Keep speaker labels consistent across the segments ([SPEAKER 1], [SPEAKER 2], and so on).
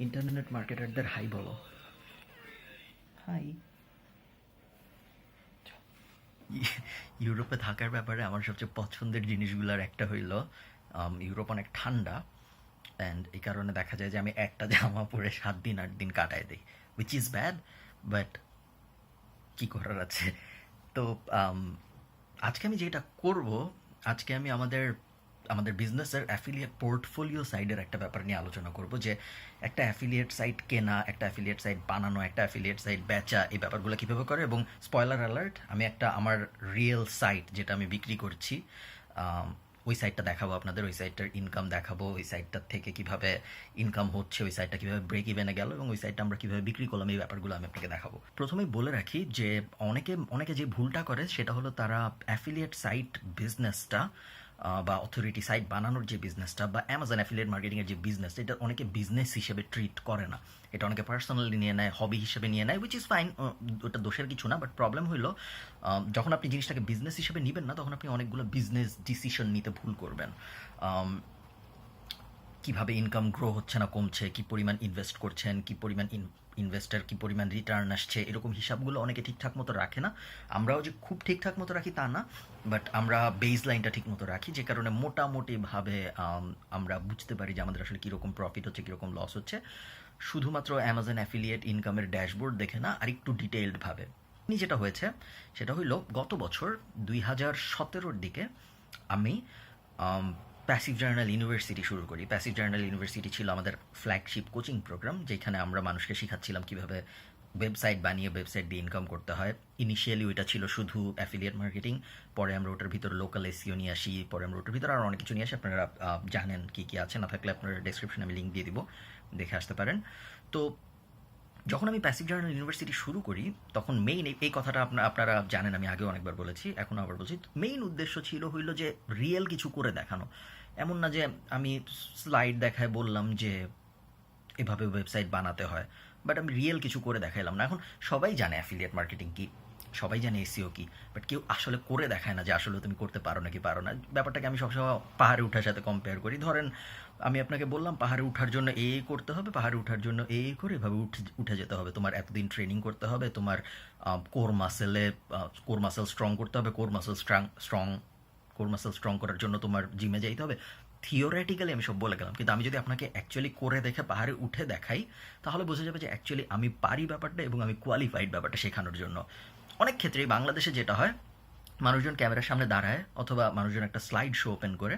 [SPEAKER 1] Internet মার্কেটারদের high বলো। High. ইউরোপে থাকার ব্যাপারে আমার সবচেয়ে পছন্দের জিনিসগুলোর একটা হইল ইউরোপ অনেক ঠান্ডা, অ্যান্ড এই কারণে দেখা যায় যে আমি একটা জামা পরে 7 দিন 8 দিন কাটায় দিই, উইচ ইজ ব্যাড, বাট কী করার আছে। তো আম, আজকে আমি যেটা করব, আজকে আমি আমাদের আমাদের বিজনেসের অ্যাফিলিয়েট পোর্টফোলিও সাইডের একটা ব্যাপার নিয়ে আলোচনা করব, যে একটা অ্যাফিলিয়েট সাইট কেনা, একটা অ্যাফিলিয়েট সাইট বানানো, একটা অ্যাফিলিয়েট সাইট বেচা, এই ব্যাপারগুলো কীভাবে করে। এবং স্পয়লার অ্যালার্ট, আমি একটা আমার রিয়েল সাইট যেটা আমি বিক্রি করছি, ওই সাইটটা দেখাবো আপনাদের, ওই সাইটটার ইনকাম দেখাবো, ওই সাইটটার থেকে কীভাবে ইনকাম হচ্ছে, ওই সাইটটা কীভাবে ব্রেক ইভেনে গেল এবং ওই সাইটটা আমরা কীভাবে বিক্রি করলাম, এই ব্যাপারগুলো আমি আপনাকে দেখাবো। প্রথমেই বলে রাখি যে অনেকে অনেকে যে ভুলটা করে সেটা হলো তারা অ্যাফিলিয়েট সাইট বিজনেসটা বা অথরিটি সাইট বানানোর যে বিজনেসটা বা অ্যামাজন অ্যাফিলিয়েট মার্কেটিংয়ের যে বিজনেস, এটা অনেকে বিজনেস হিসেবে ট্রিট করে না। এটা অনেকে পার্সোনালি নিয়ে নেয়, হবি হিসেবে নিয়ে নেয়, উইচ ইজ ফাইন, ওটা দোষের কিছু না। বাট প্রবলেম হইলো যখন আপনি জিনিসটাকে বিজনেস হিসেবে নেবেন না, তখন আপনি অনেকগুলো বিজনেস ডিসিশন নিতে ভুল করবেন। কিভাবে ইনকাম গ্রো হচ্ছে না কমছে, কি পরিমাণ ইনভেস্ট করছেন, কি পরিমাণ ইনভেস্টার কি পরিমাণ রিটার্ন আসছে, এরকম হিসাবগুলো অনেকে ঠিকঠাক মতো রাখে না। আমরাও যে খুব ঠিকঠাক মতো রাখি তা না, বাট আমরা বেস লাইনটা ঠিক মতো রাখি, যে কারণে মোটামুটিভাবে আমরা বুঝতে পারি যে আমাদের আসলে কীরকম প্রফিট হচ্ছে, কীরকম লস হচ্ছে, শুধুমাত্র অ্যামাজন অ্যাফিলিয়েট ইনকামের ড্যাশবোর্ড দেখে না, আর একটু ডিটেইলডভাবে। যেটা হয়েছে সেটা হইল, গত বছর 2017-র দিকে আমি প্যাসিভ জার্নাল ইউনিভার্সিটি শুরু করি। প্যাসিভ জার্নাল ইউনিভার্সিটি ছিল আমাদের ফ্ল্যাগশিপ কোচিং প্রোগ্রাম, যেখানে আমরা মানুষকে শেখাচ্ছিলাম কীভাবে ওয়েবসাইট বানিয়ে ওয়েবসাইট দিয়ে ইনকাম করতে হয়। ইনিশিয়ালি ওইটা ছিল শুধু অ্যাফিলিয়েট মার্কেটিং, পরে আমরা ওটার ভিতরে লোকাল এসইও নিয়ে আসি, পরে আমরা ওটার ভিতরে আরও অনেক কিছু নিয়ে আসি। আপনারা জানেন কী কী আছে, না থাকলে আপনারা ডেসক্রিপশনে আমি লিঙ্ক দিয়ে দিব, দেখে আসতে পারেন। তো যখন আমি প্যাসিভ জার্নাল ইউনিভার্সিটি শুরু করি, তখন মেইন এই কথাটা আপনারা জানেন, আমি আগেও অনেকবার বলেছি, এখনও আবার বলছি, মেইন উদ্দেশ্য ছিল হইল যে রিয়েল কিছু করে দেখানো। এমন না যে আমি স্লাইড দেখায় বললাম যে এভাবে ওয়েবসাইট বানাতে হয়, বাট আমি রিয়েল কিছু করে দেখাইলাম না। এখন সবাই জানে অ্যাফিলিয়েট মার্কেটিং কী, সবাই জানে এসিও কী, বাট কেউ আসলে করে দেখায় না যে আসলে তুমি করতে পারো নাকি পারো না। ব্যাপারটাকে আমি সবসময় পাহাড়ে ওঠার সাথে কম্পেয়ার করি। ধরেন আমি আপনাকে বললাম পাহাড়ে ওঠার জন্য এই করতে হবে, পাহাড়ে ওঠার জন্য এই করে এভাবে উঠে যেতে হবে, তোমার এতদিন ট্রেনিং করতে হবে, তোমার কোর মাসেল স্ট্রং করতে হবে, কোর মাসেল স্ট্রং করার জন্য তোমার জিমে যাইতে হবে। থিওরেটিক্যালি আমি সব বলে গেলাম, কিন্তু আমি যদি আপনাকে অ্যাকচুয়ালি করে দেখে পাহাড়ে উঠে দেখাই, তাহলে বোঝা যাবে যে অ্যাকচুয়ালি আমি পারি ব্যাপারটা এবং আমি কোয়ালিফাইড ব্যাপারটা শেখানোর জন্য। অনেক ক্ষেত্রেই বাংলাদেশে যেটা হয়, মানুষজন ক্যামেরার সামনে দাঁড়ায় অথবা মানুষজন একটা স্লাইড শো ওপেন করে,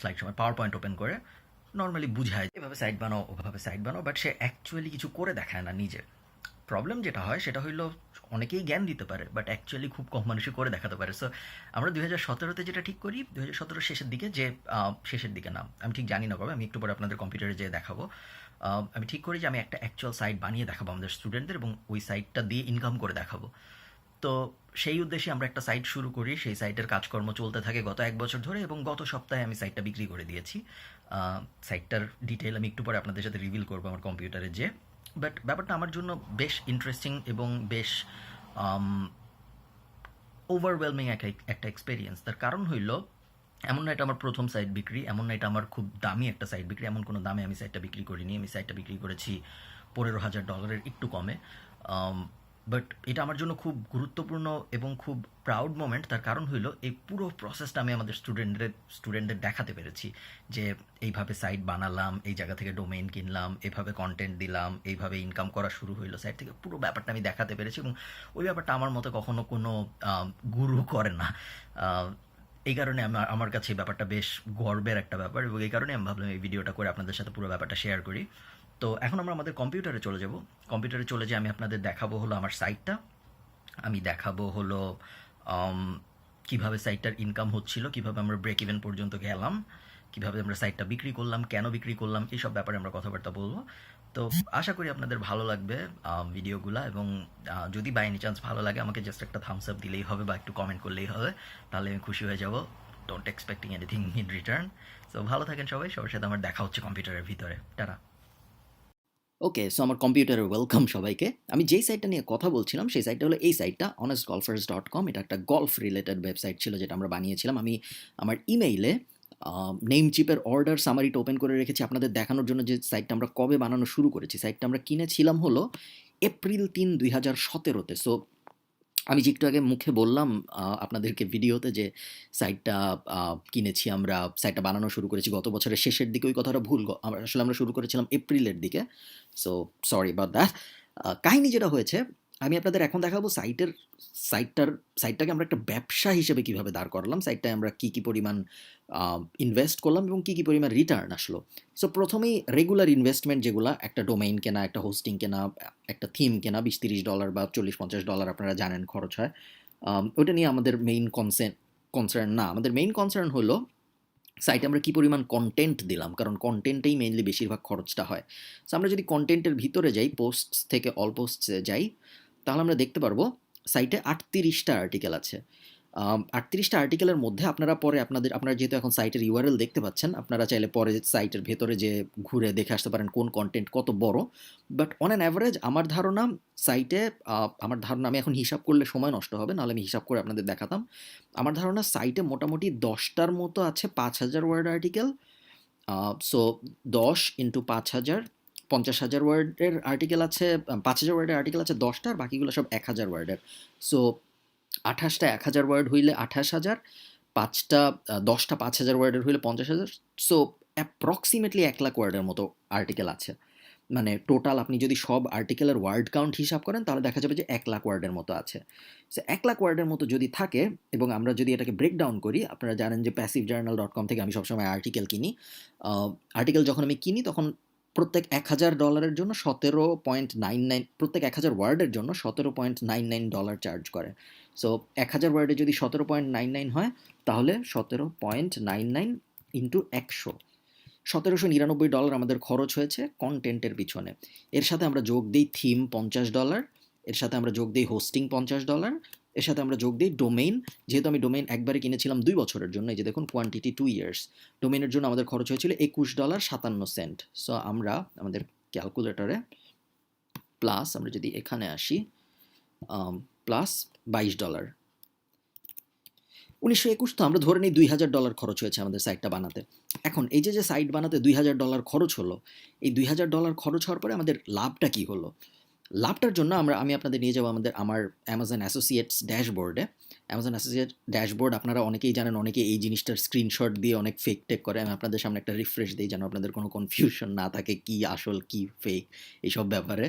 [SPEAKER 1] slide show power point open করে নর্মালি বুঝায় এভাবে সাইট বানাও, ওভাবে সাইট বানাও, বাট সে অ্যাকচুয়ালি কিছু করে দেখায় না নিজে। প্রবলেম যেটা হয় সেটা হইলো, অনেকেই জ্ঞান দিতে পারে বাট অ্যাকচুয়ালি খুব কম মানুষই করে দেখাতে পারে। সো আমরা 2017-তে যেটা ঠিক করি, 2017 শেষের দিকে, যে শেষের দিকে না, আমি ঠিক জানি না কবে, আমি একটু পরে আপনাদের কম্পিউটারে যেয়ে দেখাবো। আমি ঠিক করি যে আমি একটা অ্যাকচুয়াল সাইট বানিয়ে দেখাবো আমাদের স্টুডেন্টদের, এবং ওই সাইটটা দিয়ে ইনকাম করে দেখাবো। তো সেই উদ্দেশ্যে আমরা একটা সাইট শুরু করি, সেই সাইটের কাজকর্ম চলতে থাকে গত 1 বছর ধরে, এবং গত সপ্তাহে আমি সাইটটা বিক্রি করে দিয়েছি। সাইটটার ডিটেইল আমি একটু পরে আপনাদের সাথে রিভিল করবো আমার কম্পিউটারে যে। বাট ব্যাপারটা আমার জন্য বেশ ইন্টারেস্টিং এবং বেশ ওভারওয়েলমিং একটা এক্সপিরিয়েন্স। তার কারণ হইল, এমন না এটা আমার প্রথম সাইট বিক্রি, এমন না এটা আমার খুব দামি একটা সাইট বিক্রি, এমন কোনো দামে আমি সাইটটা বিক্রি করিনি। আমি সাইটটা বিক্রি করেছি $15,000 একটু কমে। বাট এটা আমার জন্য খুব গুরুত্বপূর্ণ এবং খুব প্রাউড মোমেন্ট। তার কারণ হইল, এই পুরো প্রসেসটা আমি আমাদের স্টুডেন্টদের দেখাতে পেরেছি, যে এইভাবে সাইট বানালাম, এই জায়গা থেকে ডোমেইন কিনলাম, এভাবে কন্টেন্ট দিলাম, এইভাবে ইনকাম করা শুরু হইলো সাইট থেকে, পুরো ব্যাপারটা আমি দেখাতে পেরেছি। এবং ওই ব্যাপারটা আমার মতো কখনো কোনো গুরু করে না। এই কারণে আমার কাছে এই ব্যাপারটা বেশ গর্বের একটা ব্যাপার, এবং এই কারণে আমি ভাবলাম এই ভিডিওটা করে আপনাদের সাথে পুরো ব্যাপারটা শেয়ার করি। তো এখন আমরা আমাদের কম্পিউটারে চলে যাব। কম্পিউটারে চলে যেয়ে আমি আপনাদের দেখাবো হলো আমার সাইটটা, আমি দেখাবো হলো কীভাবে সাইটটার ইনকাম হচ্ছিল, কীভাবে আমরা ব্রেক ইভেন পর্যন্ত গেলাম, কীভাবে আমরা সাইটটা বিক্রি করলাম, কেন বিক্রি করলাম, এইসব ব্যাপারে আমরা কথাবার্তা বলবো। তো আশা করি আপনাদের ভালো লাগবে ভিডিওগুলো, এবং যদি বাই এনি চান্স ভালো লাগে, আমাকে জাস্ট একটা থামস আপ দিলেই হবে বা একটু কমেন্ট করলেই হবে, তাহলে আমি খুশি হয়ে যাব। Don't expecting anything in return. So ভালো থাকেন সবাই, সবার সাথে আমার দেখা হচ্ছে কম্পিউটারের ভিতরে। টাটা। ওকে, সো আমার কম্পিউটারে ওয়েলকাম সবাইকে। আমি যেই সাইটটা নিয়ে কথা বলছিলাম সেই সাইটটা হলো এই সাইটটা, honestgolfers.com। এটা একটা গলফ রিলেটেড ওয়েবসাইট ছিল যেটা আমরা বানিয়েছিলাম। আমি আমার ইমেইলে নেম চিপের অর্ডার সামারিটা ওপেন করে রেখেছি আপনাদের দেখানোর জন্য যে সাইটটা আমরা কবে বানানো শুরু করেছি। সাইটটা আমরা কিনেছিলাম হলো এপ্রিল ৩, ২০১৭-তে। সো আমি যে একটু আগে মুখে বললাম আপনাদেরকে ভিডিওতে যে সাইটটা কিনেছি আমরা, সাইটটা বানানো শুরু করেছি গত বছরের শেষের দিকে, ওই কথাটা ভুল। আসলে আমরা শুরু করেছিলাম এপ্রিলের দিকে। So sorry about that. কাহিনী যেটা হয়েছে, আমি আপনাদের এখন দেখাবো সাইটটাকে আমরা একটা ব্যবসা হিসেবে কিভাবে দাঁড় করালাম, সাইটটায় আমরা কী পরিমাণ ইনভেস্ট করলাম এবং কী পরিমাণ রিটার্ন আসলো। সো প্রথমেই রেগুলার ইনভেস্টমেন্ট যেগুলা, একটা ডোমেইন কেনা, একটা হোস্টিং কেনা, একটা থিম কেনা, $20-30 বা $40-50 আপনারা জানেন খরচ হয়। ওটা নিয়ে আমাদের মেইন কনসার্ন না। আমাদের মেইন কনসার্ন হলো সাইটে আমরা কী পরিমাণ কন্টেন্ট দিলাম, কারণ কন্টেন্টেই মেইনলি বেশিরভাগ খরচটা হয়। সো আমরা যদি কন্টেন্টের ভিতরে যাই, পোস্টস থেকে অল পোস্টসে যাই, তাহলে আমরা দেখতে পারবো সাইটে 38টা আর্টিকেল আছে। 38টা আর্টিকেলের মধ্যে আপনারা যেহেতু এখন সাইটের ইউআরএল দেখতে পাচ্ছেন, আপনারা চাইলে পরে সাইটের ভেতরে যে ঘুরে দেখে আসতে পারেন কোন কন্টেন্ট কত বড়। বাট অন অ্যান অ্যাভারেজ আমার ধারণা আমি এখন হিসাব করলে সময় নষ্ট হবে, নাহলে আমি হিসাব করে আপনাদের দেখাতাম। আমার ধারণা সাইটে মোটামুটি 10টার মতো আছে 5,000 ওয়ার্ড আর্টিকেল। সো 10 ইন্টু 5,000, 50,000 ওয়ার্ডের আর্টিকেল আছে, 5,000 ওয়ার্ডের আর্টিকেল আছে 10টা, আর বাকিগুলো সব 1,000 ওয়ার্ডের। সো 28টা 1,000 ওয়ার্ড হইলে 28,000, 10টা 5,000 ওয়ার্ডের হইলে 50,000। সো অ্যাপ্রক্সিমেটলি 1,00,000 ওয়ার্ডের মতো আর্টিকেল আছে। মানে টোটাল আপনি যদি সব আর্টিকেলের ওয়ার্ড কাউন্ট হিসাব করেন, তাহলে দেখা যাবে যে 1,00,000 ওয়ার্ডের মতো আছে। সো 1,00,000 ওয়ার্ডের মতো যদি থাকে, এবং আমরা যদি এটাকে ব্রেকডাউন করি, আপনারা জানেন যে passivejournal.com থেকে আমি সবসময় আর্টিকেল কিনি। আর্টিকেল যখন আমি কিনি তখন প্রত্যেক $1,000 জন্য 17.99, প্রত্যেক 1,000 ওয়ার্ডের জন্য $17.99 চার্জ করে। সো 1,000 ওয়ার্ডে যদি 17.99 হয়, তাহলে 17.99 ইন্টু 100, $1,799 আমাদের খরচ হয়েছে কন্টেন্টের পিছনে। এর সাথে আমরা যোগ দিই থিম $50, এর সাথে আমরা যোগ দিই হোস্টিং $50, এর সাথে আমরা যোগ দিই ডোমেইন। যেহেতু আমি ডোমেইন একবারে কিনেছিলাম 2 বছরের জন্য, এই যে দেখুন কোয়ান্টিটি 2 ইয়ার্স, ডোমেইনের জন্য আমাদের খরচ হয়েছিল $21.57। সো আমরা আমাদের ক্যালকুলেটরে প্লাস, আমরা যদি এখানে আসি, প্লাস $22, 1921, তো আমরা ধরে নিই $2,000 খরচ হয়েছে আমাদের সাইটটা বানাতে। এখন এই যে সাইট বানাতে $2,000 খরচ হলো, এই $2,000 খরচ হওয়ার পরে আমাদের লাভটা কী হলো? লাভটার জন্য আমি আপনাদের নিয়ে যাবো আমার অ্যামাজন অ্যাসোসিয়েটস ড্যাশবোর্ডে। অ্যামাজন অ্যাসোসিয়েট ড্যাশবোর্ড আপনারা অনেকেই জানেন, অনেকে এই জিনিসটার স্ক্রিনশট দিয়ে অনেক ফেক টেক করে। আমি আপনাদের সামনে একটা রিফ্রেশ দিই যেন আপনাদের কোনো কনফিউশন না থাকে কি আসল কি ফেক এইসব ব্যাপারে।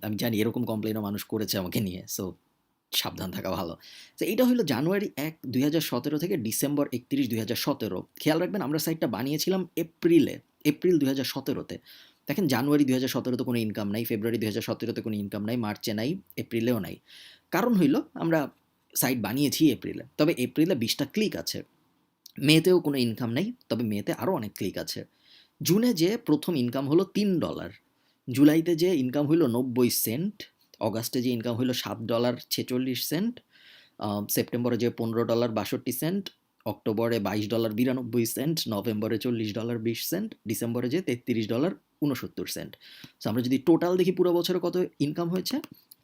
[SPEAKER 1] আমি জানি এরকম কমপ্লেনও মানুষ করেছে আমাকে নিয়ে, সো সাবধান থাকা ভালো। তো এইটা হলো জানুয়ারি 1, 2017 থেকে ডিসেম্বর 31, 2017। খেয়াল রাখবেন আমরা সাইটটা বানিয়েছিলাম এপ্রিল 2017-তে। দেখেন জানুয়ারি 2017-তে কোনো ইনকাম নাই, ফেব্রুয়ারি 2017-তে কোনো ইনকাম নাই, মার্চে নাই, এপ্রিলেও নাই। কারণ হইল আমরা সাইট বানিয়েছি এপ্রিলে, তবে এপ্রিলে 20টা ক্লিক আছে। মেতেও কোনো ইনকাম নাই, তবে মেতে আরও অনেক ক্লিক আছে। জুনে যে প্রথম ইনকাম হলো $3, জুলাইতে যে ইনকাম হইল 90 সেন্ট, অগাস্টে যে ইনকাম হইল $7.46, সেপ্টেম্বরে যে $15.62, অক্টোবরে $22.92, নভেম্বরে $40.20, ডিসেম্বরে যে $33.69। সো আমরা যদি টোটাল দেখি পুরো বছরে কত ইনকাম হয়েছে,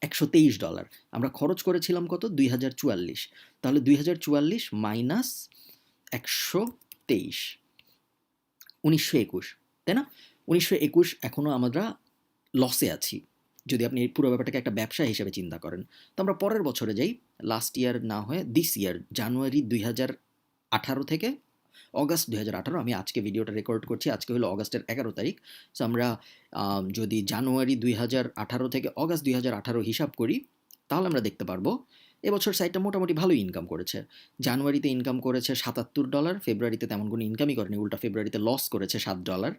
[SPEAKER 1] $123। আমরা খরচ করেছিলাম কত, 2,044। তাহলে 2,044 মাইনাস 123, 1921, তাই না? 1921 এখনও আমরা লসে আছি যদি আপনি এই পুরো ব্যাপারটাকে একটা ব্যবসা হিসেবে চিন্তা করেন। তো আমরা পরের বছরে যাই, লাস্ট ইয়ার না হয়ে দিস ইয়ার, জানুয়ারি 2018 থেকে অগাস্ট 2018। আমি আজকে ভিডিওটা রেকর্ড করছি, আজকে হলো অগাস্টের 11 তারিখ। সো আমরা যদি জানুয়ারি 2018 থেকে অগাস্ট 2018 হিসাব করি, তাহলে আমরা দেখতে পারবো এবছর সাইটটা মোটামুটি ভালো ইনকাম করেছে। জানুয়ারিতে ইনকাম করেছে $77, ফেব্রুয়ারিতে তেমন কোনো ইনকামই করেনি, উল্টা ফেব্রুয়ারিতে লস করেছে $7,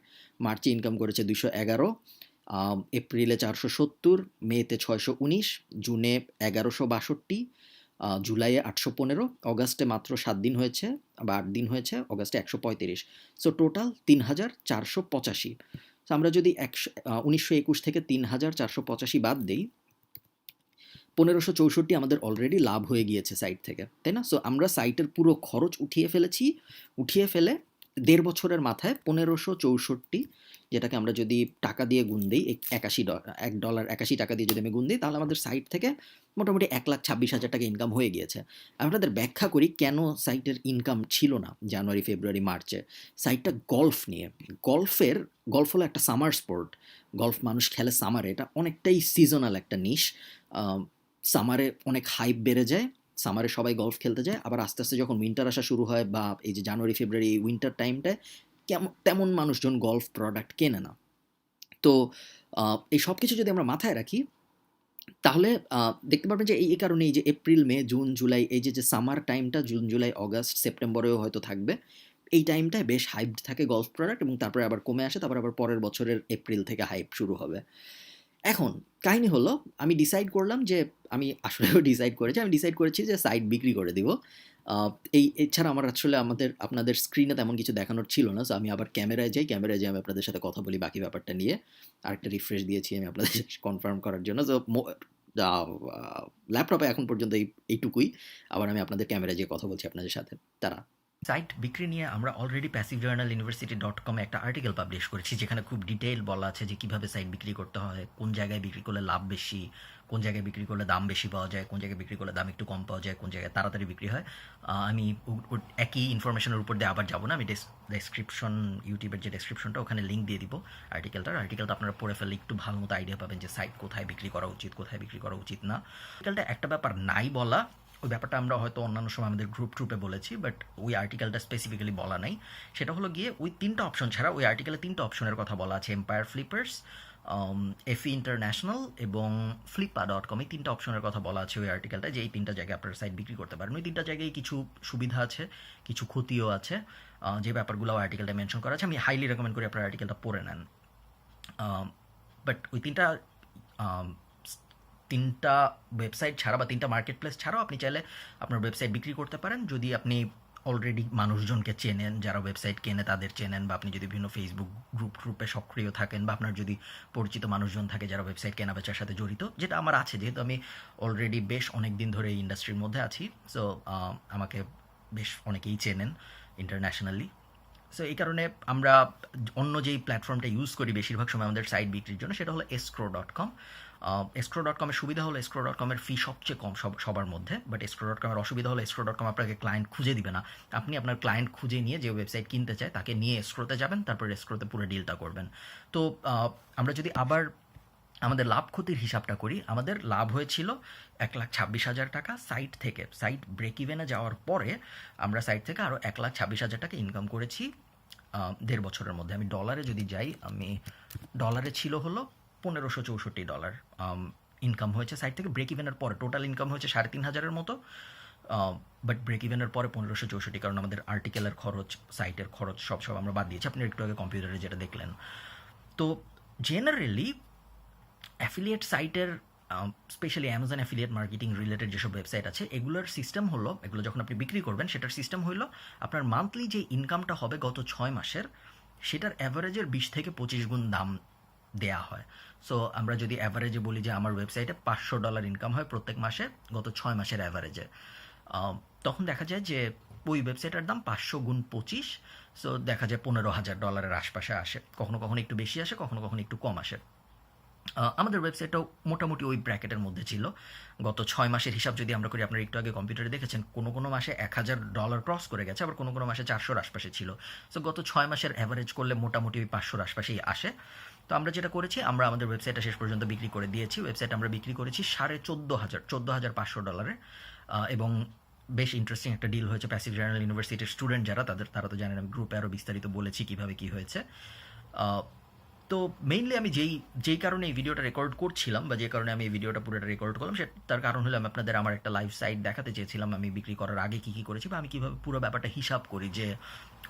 [SPEAKER 1] মার্চে ইনকাম করেছে $211, এপ্রিলে $470, মেতে $619, জুনে $1162, জুলাইয়ে $815, অগাস্টে মাত্র 7 দিন হয়েছে বা 8 দিন হয়েছে, অগাস্টে $135। So total $3,485। সো আমরা যদি 1921 থেকে 3,485 বাদ দিই, $1,564 আমাদের অলরেডি লাভ হয়ে গিয়েছে সাইট থেকে, তাই না? সো আমরা সাইটের পুরো খরচ উঠিয়ে ফেলে 1.5 বছরের মাথায় $1,564
[SPEAKER 2] যেটাকে আমরা যদি টাকা দিয়ে গুণ দিই, $1 দিয়ে যদি আমি গুণ দিই, তাহলে আমাদের সাইট থেকে মোটামুটি 1,26,000 টাকা ইনকাম হয়ে গিয়েছে। আমি আপনাদের ব্যাখ্যা করি কেন সাইটের ইনকাম ছিল না জানুয়ারি, ফেব্রুয়ারি, মার্চে। সাইটটা গল্ফ নিয়ে। গল্ফ হলো একটা সামার স্পোর্ট। গল্ফ মানুষ খেলে সামারে। এটা অনেকটাই সিজনাল একটা নিশ। সামারে অনেক হাইপ বেড়ে যায়। সামারে সবাই গল্ফ খেলতে যায়, আবার আস্তে আস্তে যখন উইন্টার আসা শুরু হয় বা এই যে জানুয়ারি, ফেব্রুয়ারি, উইন্টার টাইমটায় তেমন মানুষজন গল্ফ প্রোডাক্ট কেনে না। তো এই সব কিছু যদি আমরা মাথায় রাখি, তাহলে দেখতে পারবেন যে এই কারণে এই যে এপ্রিল, মে, জুন, জুলাই, এই যে সামার টাইমটা জুন, জুলাই, অগাস্ট, সেপ্টেম্বরেও হয়তো থাকবে। এই টাইমটায় বেশ হাইপড থাকে গল্ফ প্রোডাক্ট, এবং তারপরে আবার কমে আসে, তারপর আবার পরের বছরের এপ্রিল থেকে হাইপ শুরু হবে। এখন কাহিনী হলো, আমি ডিসাইড করলাম যে আমি আসলেও ডিসাইড করেছি, আমি ডিসাইড করেছি যে সাইট বিক্রি করে দিব। আহ, এছাড়া আমার আসলে আপনাদের স্ক্রিনে তেমন কিছু দেখানোর ছিল না, সো আমি আবার ক্যামেরায় যাই আমি আপনাদের সাথে কথা বলি বাকি ব্যাপারটা নিয়ে। আরেকটা রিফ্রেশ দিয়েছি আমি আপনাদের কনফার্ম করার জন্য। সো ল্যাপটপে এখন পর্যন্ত এইটুকুই। আবার আমি আপনাদের ক্যামেরায় যেয়ে কথা বলছি আপনাদের সাথে। তারা
[SPEAKER 1] সাইট বিক্রি নিয়ে আমরা অলরেডি প্যাসিভ জার্নাল ইউনিভার্সিটি.com-এ একটা আর্টিকেল পাবলিশ করেছি, যেখানে খুব ডিটেইল বলা আছে যে কীভাবে সাইট বিক্রি করতে হয়, কোন জায়গায় বিক্রি করলে লাভ বেশি, কোন জায়গায় বিক্রি করলে দাম বেশি পাওয়া যায়, কোন জায়গায় বিক্রি করলে দাম একটু কম পাওয়া যায়, কোন জায়গায় তাড়াতাড়ি বিক্রি হয়। আমি একই ইনফরমেশনের উপর দিয়ে আবার যাবো না, আমি ডেসক্রিপশন, ইউটিউবের যে ডেসক্রিপশনটা, ওখানে লিঙ্ক দিয়ে দিব আর্টিকেলটা আপনারা পড়ে ফেললে একটু ভালো মতো আইডিয়া পাবেন যে সাইট কোথায় বিক্রি করা উচিত, কোথায় বিক্রি করা উচিত না। আর্টিকেলটা একটা ব্যাপার নাই বলা, ওই ব্যাপারটা আমরা হয়তো অন্যান্য সময় আমাদের গ্রুপে বলেছি, বাট ওই আর্টিকেলটা স্পেসিফিক্যালি বলা নাই। সেটা হলো গিয়ে ওই 3টা অপশন ছাড়া ওই আর্টিকেলে 3টা অপশনের কথা বলা আছে: এম্পায়ার ফ্লিপার্স, এফি ইন্টারন্যাশনাল এবং flippa.com। এই 3টা অপশনের কথা বলা আছে ওই আর্টিকেলটা, যে এই 3টা জায়গায় আপনার সাইট বিক্রি করতে পারেন। ওই 3টা জায়গায় কিছু সুবিধা আছে, কিছু ক্ষতিও আছে, যে ব্যাপারগুলো আর্টিকেলটা মেনশন করা আছে। আমি হাইলি রেকমেন্ড করি আপনার আর্টিকেলটা পড়ে নেন। বাট ওই 3টা ওয়েবসাইট ছাড়া বা 3টা মার্কেট প্লেস ছাড়াও আপনি চাইলে আপনার ওয়েবসাইট বিক্রি করতে পারেন, যদি আপনি অলরেডি মানুষজনকে চেনেন, যারা ওয়েবসাইট কেনে তাদের চেনেন, বা আপনি যদি বিভিন্ন ফেসবুক গ্রুপে সক্রিয় থাকেন, বা আপনার যদি পরিচিত মানুষজন থাকে যারা ওয়েবসাইট কেনা বেচার সাথে জড়িত, যেটা আমার আছে, যেহেতু আমি অলরেডি বেশ অনেক দিন ধরে এই ইন্ডাস্ট্রির মধ্যে আছি। সো আমাকে বেশ অনেকেই চেনেন ইন্টারন্যাশনালি। সো এই কারণে আমরা অন্য যেই প্ল্যাটফর্মটা ইউজ করি বেশিরভাগ সময় আমাদের সাইট বিক্রির জন্য, সেটা হলো escrow.com। escrow.com-এর সুবিধা হলো escrow.com-এর ফি সবচেয়ে কম সবার মধ্যে, বাট escrow.com-এর অসুবিধা হলো escrow.com আপনাকে ক্লায়েন্ট খুঁজে দিবে না। আপনি আপনার ক্লায়েন্ট খুঁজে নিয়ে, যে ওয়েবসাইট কিনতে চায় তাকে নিয়ে escrow-তে যাবেন, তারপর escrow-তে পুরো ডিলটা করবেন। তো আমরা যদি আবার আমাদের লাভ ক্ষতির হিসাবটা করি, আমাদের লাভ হয়েছিল 1,26,000 টাকা সাইট থেকে। সাইট ব্রেক ইভেনে যাওয়ার পরে আমরা সাইট থেকে আরও 1,26,000 টাকা ইনকাম করেছি 1.5 বছরের মধ্যে। আমি ডলারে যদি যাই, আমি ডলারে ছিল হলো $1,564 ইনকাম হয়েছে সাইট থেকে ব্রেক ইভেনের পরে। টোটাল ইনকাম হয়েছে 3,500-এর মতো, বাট ব্রেক ইভেনের পরে 1,564, কারণ আমাদের আর্টিকেলের খরচ, সাইটের খরচ সব আমরা বাদ দিয়েছি। আপনি একটু আগে কম্পিউটারে যেটা দেখলেন। তো জেনারেলি অ্যাফিলিয়েট সাইটের, specially Amazon affiliate marketing related যেসব ওয়েবসাইট আছে, এগুলোর সিস্টেম হলো, এগুলো যখন আপনি বিক্রি করবেন সেটার সিস্টেম হলো আপনার মান্থলি যে ইনকামটা হবে গত 6 মাসের, সেটার অ্যাভারেজের 20 থেকে 25 গুণ দাম দেয়া হয়। সো আমরা যদি অ্যাভারেজে বলি যে আমার ওয়েবসাইটে $500 ইনকাম হয় প্রত্যেক মাসে গত 6 মাসের অ্যাভারেজে, তখন দেখা যায় যে ওই ওয়েবসাইটের দাম 500 গুণ 25, সো দেখা যায় $15,000 আশপাশে আসে। কখনো কখনো একটু বেশি আসে, কখনো কখনো একটু কম আসে। আমাদের ওয়েবসাইটটাও মোটামুটি ওই ব্র্যাকেটের মধ্যে ছিল। গত 6 মাসের হিসাব যদি আমরা করি, আপনারা একটু আগে কম্পিউটারে দেখেছেন, কোনো মাসে $1,000 ক্রস করে গেছে, আবার কোনো মাসে 400-র আশপাশে ছিল। সো গত 6 মাসের অ্যাভারেজ করলে মোটামুটি ওই 500-র আশপাশেই আসে। তো আমরা যেটা করেছি, আমরা আমাদের ওয়েবসাইটটা শেষ পর্যন্ত বিক্রি করে দিয়েছি। ওয়েবসাইট আমরা বিক্রি করেছি $14,500, এবং বেশ ইন্টারেস্টিং একটা ডিল হয়েছে। প্যাসিভ জার্নাল ইউনিভার্সিটির স্টুডেন্ট যারা, তারা তো জানেন আমি গ্রুপে আরও বিস্তারিত বলেছি কীভাবে কী হয়েছে। তো মেইনলি আমি যেই কারণে এই ভিডিওটা রেকর্ড করছিলাম, বা যে কারণে আমি এই ভিডিওটা পুরোটা রেকর্ড করলাম, তার কারণ হলো আমি আপনাদের আমার একটা লাইভ সাইট দেখাতে চেয়েছিলাম। আমি বিক্রি করার আগে কী করেছি, বা আমি কীভাবে পুরো ব্যাপারটা হিসাব করি, যে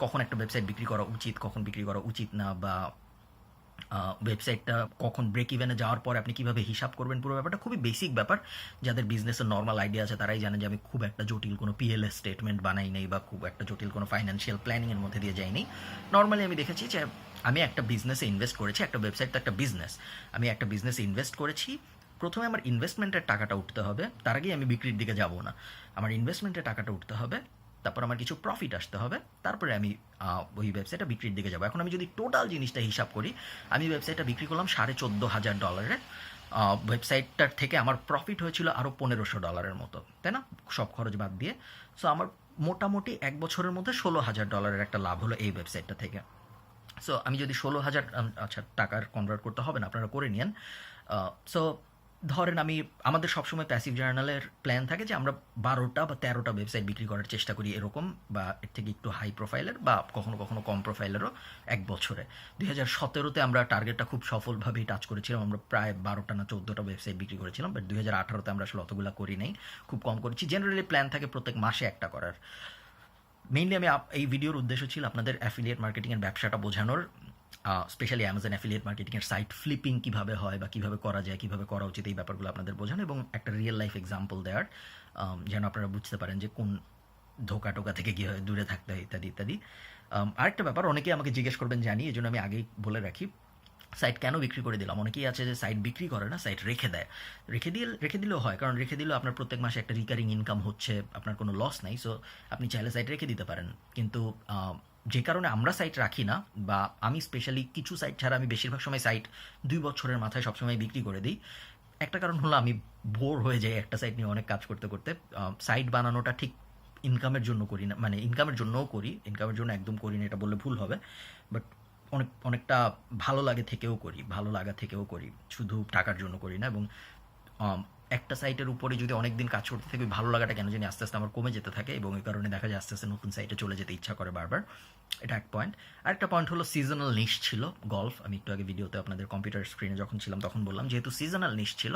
[SPEAKER 1] কখন একটা ওয়েবসাইট বিক্রি করা উচিত, কখন বিক্রি করা উচিত না, বা ওয়েবসাইটটা কখন ব্রেক ইভেনে যাওয়ার পরে আপনি কীভাবে হিসাব করবেন। পুরো ব্যাপারটা খুবই বেসিক ব্যাপার, যাদের বিজনেসের নর্মাল আইডিয়া আছে তারাই জানেন যে আমি খুব একটা জটিল কোনো পিএলএস স্টেটমেন্ট বানাই নেই, বা খুব একটা জটিল কোনো ফাইন্যান্সিয়াল প্ল্যানিংয়ের মধ্যে দিয়ে যাইনি। নর্মালি আমি দেখেছি যে আমি একটা বিজনেসে ইনভেস্ট করেছি, একটা ওয়েবসাইট তো একটা বিজনেস, আমি একটা বিজনেসে ইনভেস্ট করেছি। প্রথমে আমার ইনভেস্টমেন্টের টাকাটা উঠতে হবে, তার আগেই আমি বিক্রির দিকে যাব না। আমার ইনভেস্টমেন্টের টাকাটা উঠতে হবে, তারপর আমার কিছু প্রফিট আসতে হবে, তারপরে আমি ওই ওয়েবসাইটটা বিক্রির দিকে যাবো। এখন আমি যদি টোটাল জিনিসটা হিসাব করি, আমি ওয়েবসাইটটা বিক্রি করলাম $14,500 ওয়েবসাইটটার থেকে আমার প্রফিট হয়েছিল আরও $1,500 মতো, তাই না, সব খরচ বাদ দিয়ে। সো আমার মোটামুটি 1 বছরের মধ্যে $16,000 একটা লাভ হলো এই ওয়েবসাইটটা থেকে। সো আমি যদি 16,000, আচ্ছা টাকার কনভার্ট করতে হবে না, আপনারা করে নিন। সো ধরেন আমাদের সবসময় প্যাসিভ জার্নালের প্ল্যান থাকে যে আমরা 12টা বা 13টা ওয়েবসাইট বিক্রি করার চেষ্টা করি এরকম, বা এর থেকে একটু হাই প্রোফাইলের বা কখনো কখনো কম প্রোফাইলেরও 1 বছরে। 2017-তে আমরা টার্গেটটা খুব সফলভাবেই টাচ করেছিলাম, আমরা প্রায় 12টা না 14টা ওয়েবসাইট বিক্রি করেছিলাম। বাট 2018-তে আমরা আসলে অতগুলো করি নাই, খুব কম করেছি। জেনারেলি প্ল্যান থাকে প্রত্যেক মাসে একটা করার। মেইনলি এই ভিডিওর উদ্দেশ্য ছিল আপনাদের অ্যাফিলিয়েট মার্কেটিংয়ের ব্যবসাটা বোঝানোর, স্পেশালি অ্যামাজন অ্যাফিলিয়েট মার্কেটিংয়ের সাইট ফ্লিপিং কীভাবে হয় বা কীভাবে করা যায়, কীভাবে করা উচিত, এই ব্যাপারগুলো আপনাদের বোঝানো এবং একটা রিয়েল লাইফ এক্সাম্পল দেওয়ার, যেন আপনারা বুঝতে পারেন যে কোন ধোকা টোকা থেকে কীভাবে দূরে থাকতে হয় ইত্যাদি ইত্যাদি। আরেকটা ব্যাপার, অনেকেই আমাকে জিজ্ঞেস করবেন জানি, এই জন্য আমি আগেই বলে রাখি, সাইট কেন বিক্রি করে দিলাম। অনেকেই আছে যে সাইট বিক্রি করে না, সাইট রেখে দেয়। রেখে দিলেও হয়, কারণ রেখে দিলেও আপনার প্রত্যেক মাসে একটা রিকারিং ইনকাম হচ্ছে, আপনার কোনো লস নাই। সো আপনি চাইলে সাইট রেখে দিতে পারেন। কিন্তু যে কারণে আমরা সাইট রাখি না, বা আমি স্পেশালি কিছু সাইট ছাড়া আমি বেশিরভাগ সময় সাইট 2 বছরের মাথায় সবসময় বিক্রি করে দিই। একটা কারণ হলো আমি বোর হয়ে যাই একটা সাইট নিয়ে অনেক কাজ করতে করতে। সাইট বানানোটা ঠিক ইনকামের জন্য করি না, মানে ইনকামের জন্যও করি, ইনকামের জন্য একদম করি না এটা বললে ভুল হবে। বাট অনেকটা ভালো লাগা থেকেও করি, শুধু টাকার জন্য করি না। এবং একটা সাইটের উপরে যদি অনেক দিন কাজ করতে থাকি, ভালো লাগাটা কেন জানি আস্তে আস্তে আমার কমে যেতে থাকে, এবং এই কারণে দেখা যায় আস্তে আস্তে নতুন সাইটে চলে যেতে ইচ্ছা করে বারবার। এটা এক পয়েন্ট। আরেকটা পয়েন্ট হলো সিজনাল নিশ ছিল গল্ফ। আমি একটু আগে ভিডিওতে আপনাদের কম্পিউটার স্ক্রিনে যখন ছিলাম তখন বললাম, যেহেতু সিজনাল নিশ ছিল,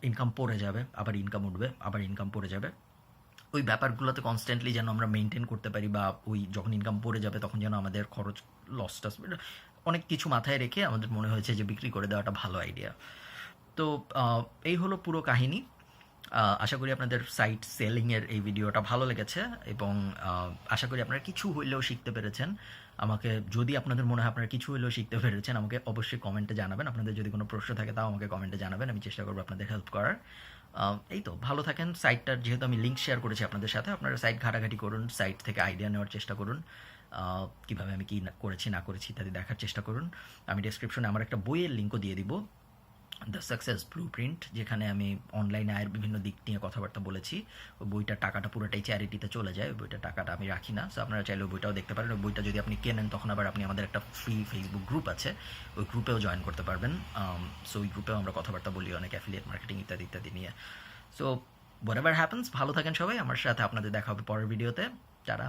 [SPEAKER 1] ইনকাম পড়ে যাবে, আবার ইনকাম উঠবে, আবার ইনকাম পড়ে যাবে, ওই ব্যাপারগুলোতে কনস্ট্যান্টলি যেন আমরা মেনটেন করতে পারি, বা ওই যখন ইনকাম পড়ে যাবে তখন যেন আমাদের খরচ লসটা, অনেক কিছু মাথায় রেখে আমাদের মনে হয়েছে যে বিক্রি করে দেওয়াটা ভালো আইডিয়া। তো এই হলো পুরো কাহিনী। আশা করি আপনাদের সাইট সেলিংয়ের এই ভিডিওটা ভালো লেগেছে, এবং আশা করি আপনারা কিছু হইলেও শিখতে পেরেছেন। আমাকে যদি আপনাদের মনে হয় আপনারা কিছু হইলেও শিখতে পেরেছেন, আমাকে অবশ্যই কমেন্টে জানাবেন। আপনাদের যদি কোনো প্রশ্ন থাকে তাও আমাকে কমেন্টে জানাবেন, আমি চেষ্টা করবো আপনাদের হেল্প করার। এই তো, ভালো থাকেন। সাইটটার যেহেতু আমি লিঙ্ক শেয়ার করেছি আপনাদের সাথে, আপনারা সাইট ঘাটাঘাটি করুন, সাইট থেকে আইডিয়া নেওয়ার চেষ্টা করুন, কীভাবে আমি কী করেছি না করেছি ইত্যাদি দেখার চেষ্টা করুন। আমি ডেসক্রিপশনে আমার একটা বইয়ের লিঙ্কও দিয়ে দিব, দ্য সাকসেস ব্লুপ্রিন্ট, যেখানে আমি অনলাইনে আয়ের বিভিন্ন দিক নিয়ে কথাবার্তা বলেছি। ওই বইটার টাকাটা পুরোটাই চ্যারিটিতে চলে যায়, ওই বইটার টাকাটা আমি রাখি না। সো আপনারা চাইলে ওই বইটাও দেখতে পারেন। ওই বইটা যদি আপনি কেনেন তখন আবার আপনি আমাদের একটা ফ্রি ফেসবুক গ্রুপ আছে, ওই গ্রুপেও জয়েন করতে পারবেন। সো ওই গ্রুপেও আমরা কথাবার্তা বলি অনেক অ্যাফিলিয়েট মার্কেটিং ইত্যাদি ইত্যাদি নিয়ে। সো হোয়াটএভার হ্যাপেন্স, ভালো থাকেন সবাই। আমার সাথে আপনাদের দেখা হবে পরের ভিডিওতে। টাটা।